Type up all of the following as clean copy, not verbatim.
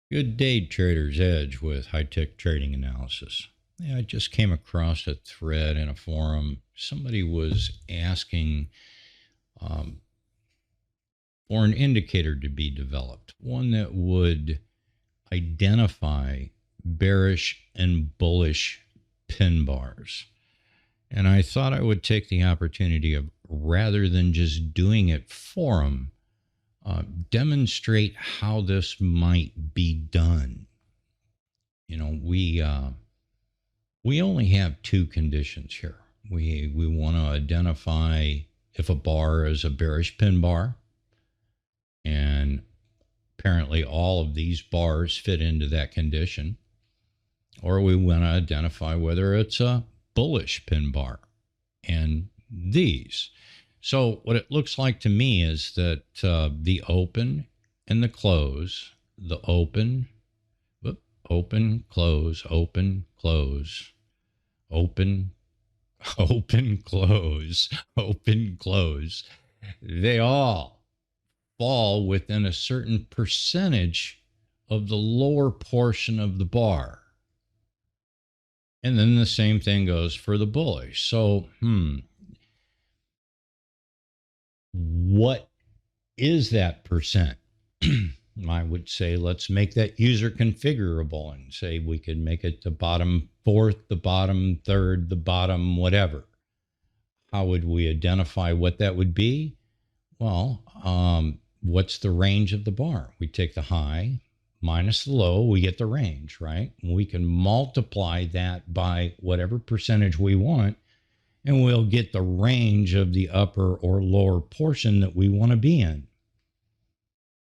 Good day, Trader's Edge with high-tech trading analysis. Yeah, I just came across a thread in a forum. Somebody was asking for an indicator to be developed, one that would identify bearish and bullish pin bars. And I thought I would take the opportunity of, rather than just doing it for them, demonstrate how this might be done. You know, we only have two conditions here. We want to identify if a bar is a bearish pin bar, and apparently all of these bars fit into that condition, or we want to identify whether it's a bullish pin bar, and these. So what it looks like to me is that the open and the close, the open, close, open, close, open, open, close, open, close, they all fall within a certain percentage of the lower portion of the bar. And then the same thing goes for the bullish. So, what is that percent? I would say let's make that user configurable and say we could make it the bottom fourth, the bottom third, the bottom whatever. How would we identify what that would be? Well, what's the range of the bar? We take the high minus the low, we get the range, right? We can multiply that by whatever percentage we want, and we'll get the range of the upper or lower portion that we want to be in.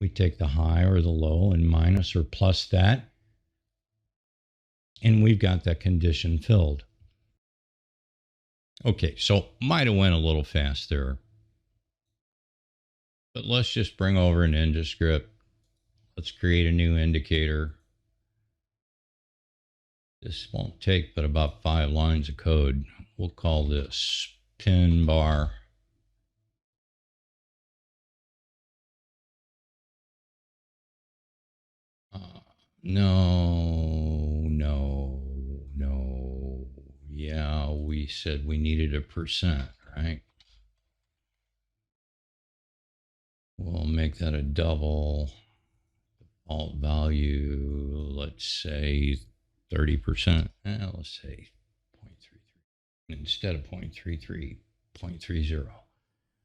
We take the high or the low and minus or plus that, and we've got that condition filled. Okay, so might have went a little fast there, but let's just bring over an NinjaScript. Let's create a new indicator. This won't take but about 5 lines of code. We'll call this PinBar. No. Yeah, we said we needed a percent, right? We'll make that a double. Alt value, let's say 30%. Let's say 0.33. Instead of 0.33, 0.30.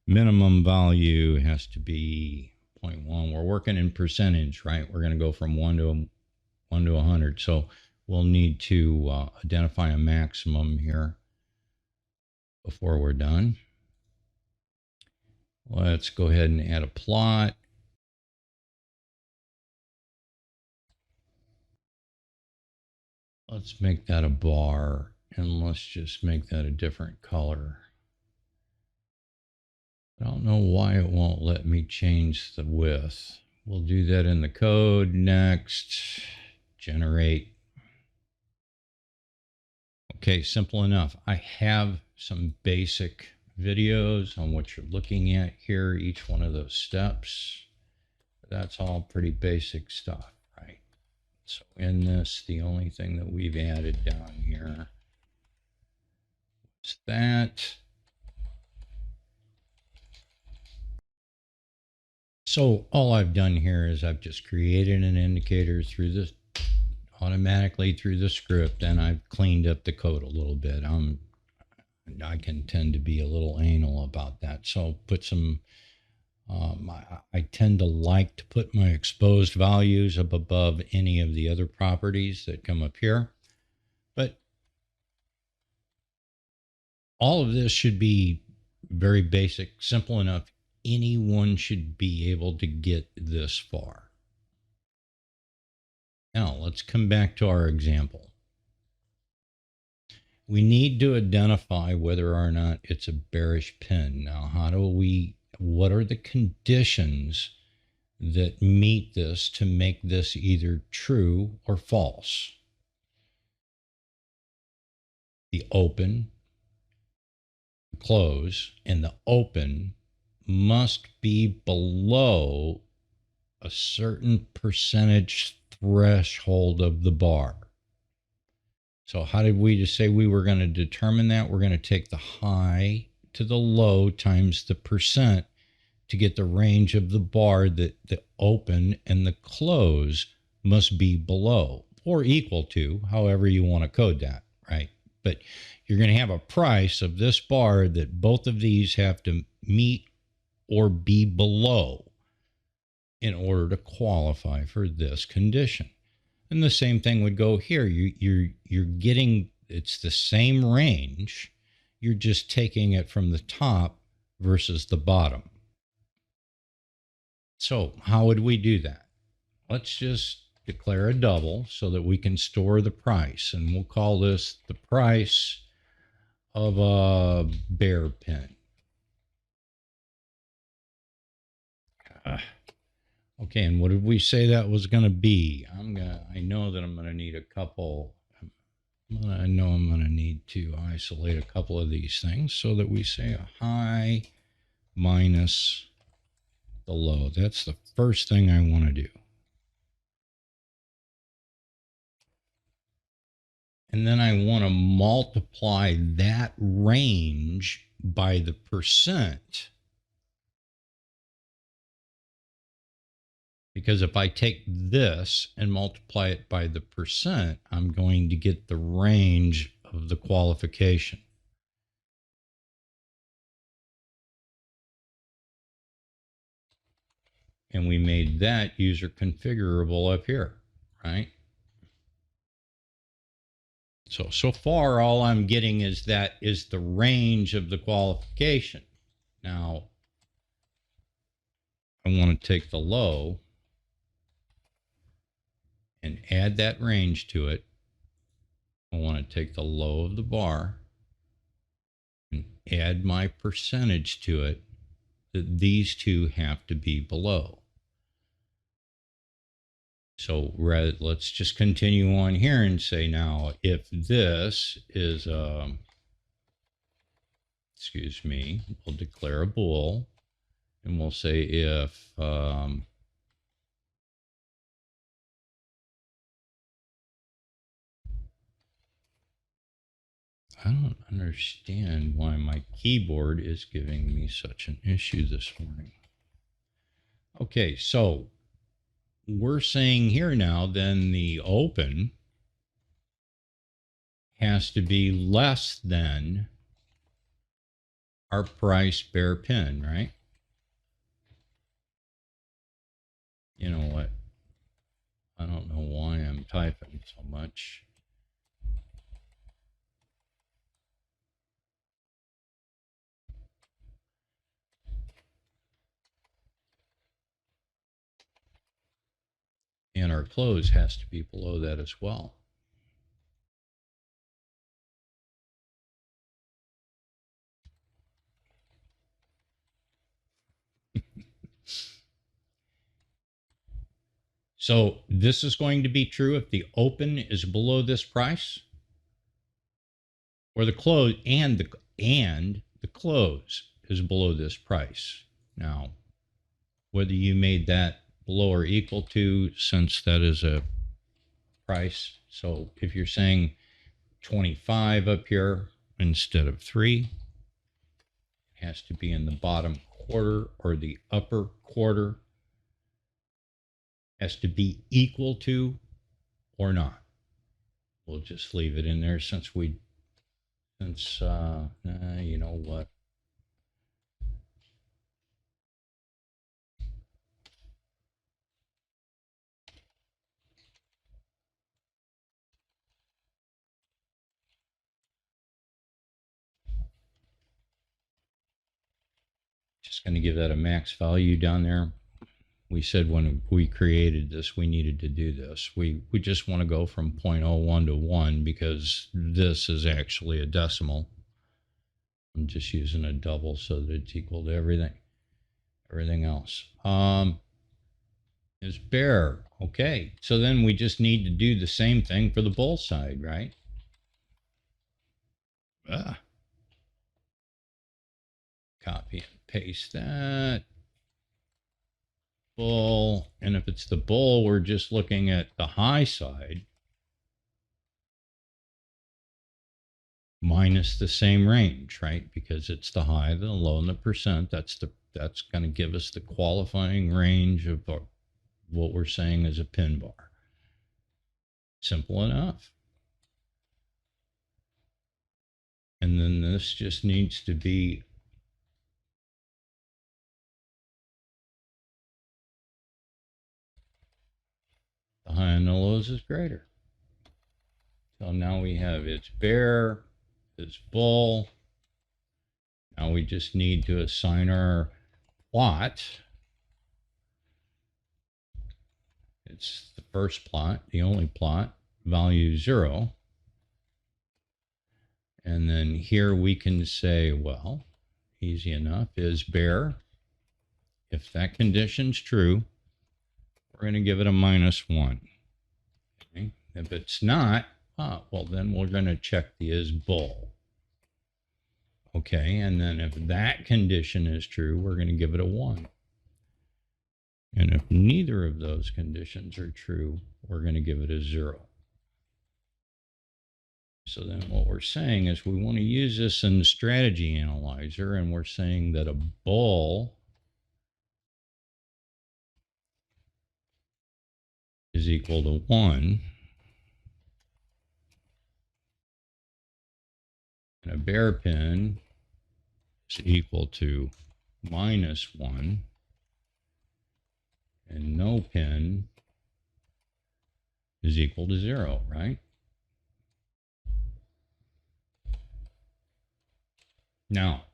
Minimum value has to be 0.1. We're working in percentage, right? We're going to go from 1 to 100. So we'll need to identify a maximum here before we're done. Let's go ahead and add a plot. Let's make that a bar, and let's just make that a different color. I don't know why it won't let me change the width. We'll do that in the code. Next, generate. Okay, simple enough. I have some basic videos on what you're looking at here, each one of those steps. That's all pretty basic stuff, right? So in this, the only thing that we've added down here is that. So all I've done here is I've just created an indicator through this automatically through the script, and I've cleaned up the code a little bit. I can tend to be a little anal about that. So put some, I tend to like to put my exposed values up above any of the other properties that come up here. But all of this should be very basic, simple enough. Anyone should be able to get this far. Now let's come back to our example. We need to identify whether or not it's a bearish pin. Now, what are the conditions that meet this to make this either true or false? The open, the close, and the open must be below a certain percentage threshold of the bar. So how did we just say we were going to determine that? We're going to take the high to the low times the percent to get the range of the bar that the open and the close must be below or equal to, however you want to code that, right? But you're going to have a price of this bar that both of these have to meet or be below in order to qualify for this condition. And the same thing would go here. You're getting, it's the same range. You're just taking it from the top versus the bottom. So how would we do that? Let's just declare a double so that we can store the price. And we'll call this the price of a bear pin. Okay, and what did we say that was going to be? I know that I'm going to need a couple. I know I'm going to need to isolate a couple of these things so that we say a high minus the low. That's the first thing I want to do. And then I want to multiply that range by the percent. Because if I take this and multiply it by the percent, I'm going to get the range of the qualification. And we made that user configurable up here, right? So far, all I'm getting is that is the range of the qualification. Now, I want to take the low and add that range to it. I want to take the low of the bar and add my percentage to it that these two have to be below. So let's just continue on here and say now, if this is, excuse me, we'll declare a bool and we'll say if, I don't understand why my keyboard is giving me such an issue this morning. Okay, so we're saying here now, then the open has to be less than our price bear pin, right? You know what? I don't know why I'm typing so much. And our close has to be below that as well. So this is going to be true if the open is below this price, or the close and the close is below this price. Now, whether you made that below or equal to, since that is a price. So if you're saying 25 up here instead of 3, it has to be in the bottom quarter or the upper quarter. Has to be equal to or not. We'll just leave it in there since you know what? Just going to give that a max value down there. We said when we created this, we needed to do this. We just want to go from 0.01 to 1 because this is actually a decimal. I'm just using a double so that it's equal to everything else. Is bear. Okay, so then we just need to do the same thing for the bull side, right? Copy and paste that. bull. And if it's the bull, we're just looking at the high side minus the same range, right? Because it's the high, the low, and the percent. That's going to give us the qualifying range of what we're saying is a pin bar. Simple enough. And then this just needs to be the high and the lows is greater. So now we have its bear, its bull. Now we just need to assign our plot. It's the first plot, the only plot, value 0. And then here we can say, well, easy enough, is bear. If that condition's true, we're going to give it a -1. Okay? If it's not, well, then we're going to check the is bull. Okay, and then if that condition is true, we're going to give it a 1. And if neither of those conditions are true, we're going to give it a 0. So then what we're saying is we want to use this in the strategy analyzer, and we're saying that a bull is equal to 1, and a bear pin is equal to -1, and no pin is equal to 0, right? Now,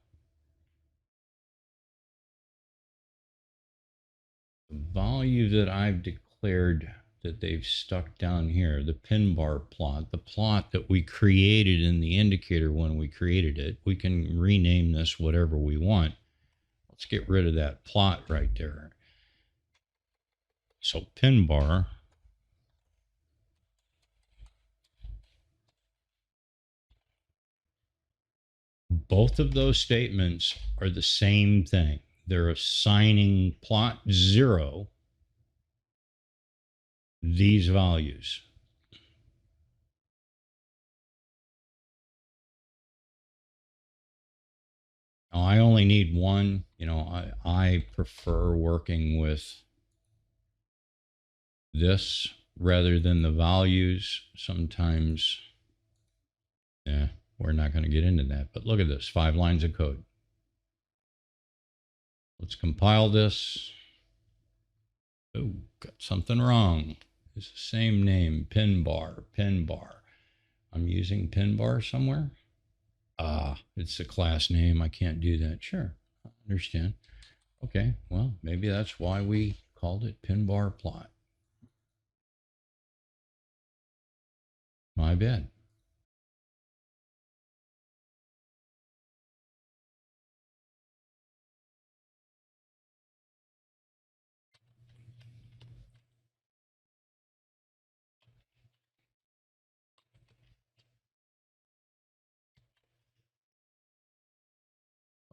the value that I've declared that they've stuck down here, the pin bar plot, the plot that we created in the indicator when we created it, we can rename this whatever we want. Let's get rid of that plot right there. So pin bar both of those statements are the same thing. They're assigning plot 0 these values. Now, I only need one. You know, I prefer working with this rather than the values. Sometimes, yeah, we're not going to get into that. But look at this, 5 lines of code. Let's compile this. Oh, got something wrong. It's the same name, PinBar, PinBar. I'm using PinBar somewhere. It's a class name. I can't do that. Sure, I understand. Okay, well, maybe that's why we called it PinBar plot. My bad.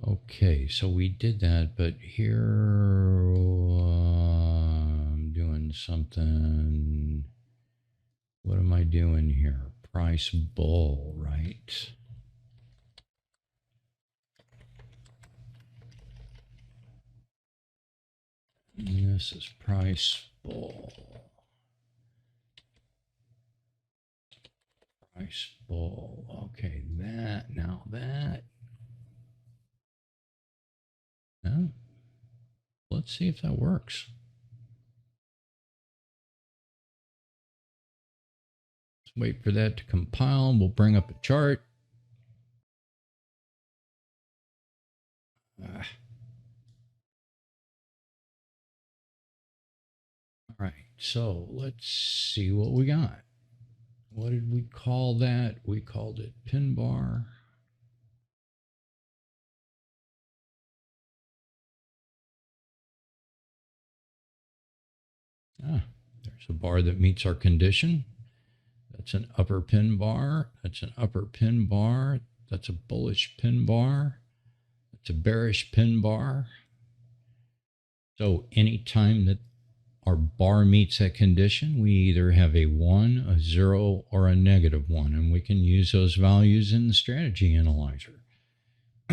Okay, so we did that, but here I'm doing something. What am I doing here? Price bull, right? And this is price bull. Price bull. Okay, now that. Now, let's see if that works. Let's wait for that to compile. We'll bring up a chart. All right, so let's see what we got. What did we call that? We called it PinBar. There's a bar that meets our condition. That's an upper pin bar. That's an upper pin bar. That's a bullish pin bar. That's a bearish pin bar. So anytime that our bar meets that condition, we either have a 1, a 0, or a -1, and we can use those values in the strategy analyzer.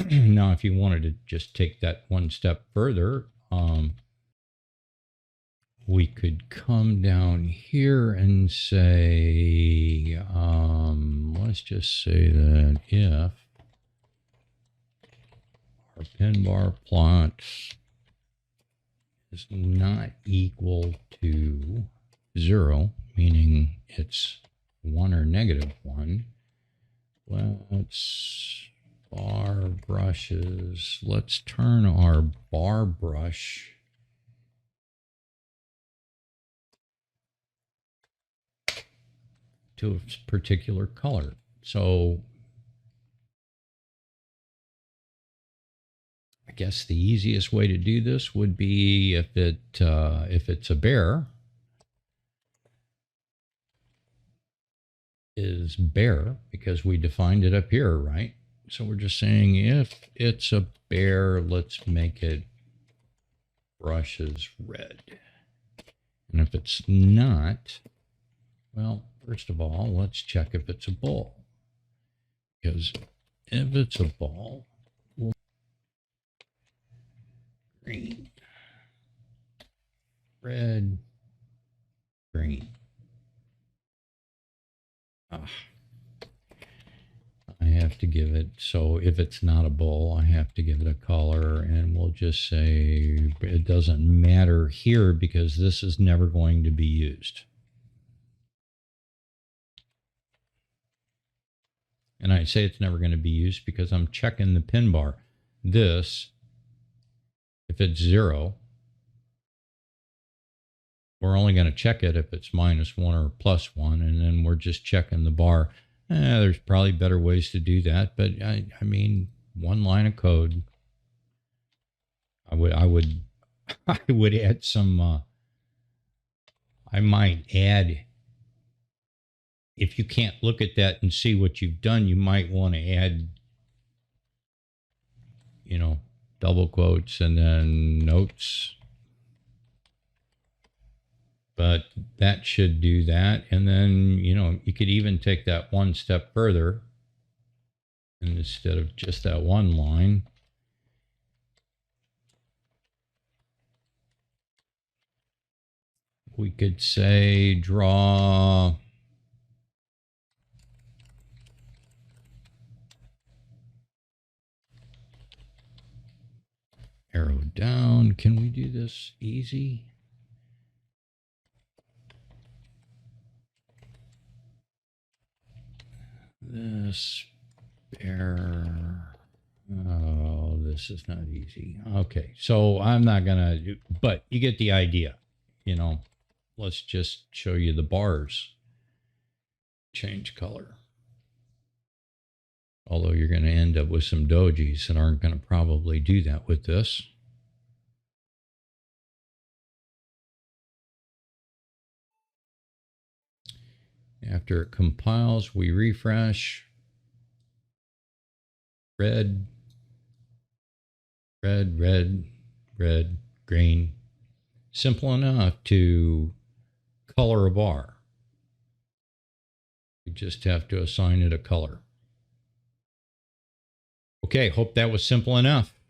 Now, if you wanted to just take that one step further, we could come down here and say, let's just say that if our PinBar plot is not equal to 0, meaning it's 1 or -1, let's bar brushes. Let's turn our bar brush to a particular color. So I guess the easiest way to do this would be if it's a bear, is bear, because we defined it up here, right? So we're just saying if it's a bear, let's make it brushes red. And if it's not, well, first of all, let's check if it's a bull. Because if it's a bull, we'll green, red, green. I have to give it, so if it's not a bull, I have to give it a color, and we'll just say it doesn't matter here because this is never going to be used. And I say it's never going to be used because I'm checking the pin bar. This, if it's 0, we're only going to check it if it's -1 or +1, and then we're just checking the bar. There's probably better ways to do that, but I mean, one line of code. I would add some. I might add. If you can't look at that and see what you've done, you might want to add, double quotes and then notes. But that should do that. And then, you could even take that one step further. And instead of just that one line, we could say draw arrow down. Can we do this easy? This bear. Oh, this is not easy. Okay, so I'm not gonna do, but you get the idea. Let's just show you the bars. Change color. Although you're going to end up with some dojis that aren't going to probably do that with this. After it compiles, we refresh. Red, red, red, red, green. Simple enough to color a bar. We just have to assign it a color. Okay, hope that was simple enough.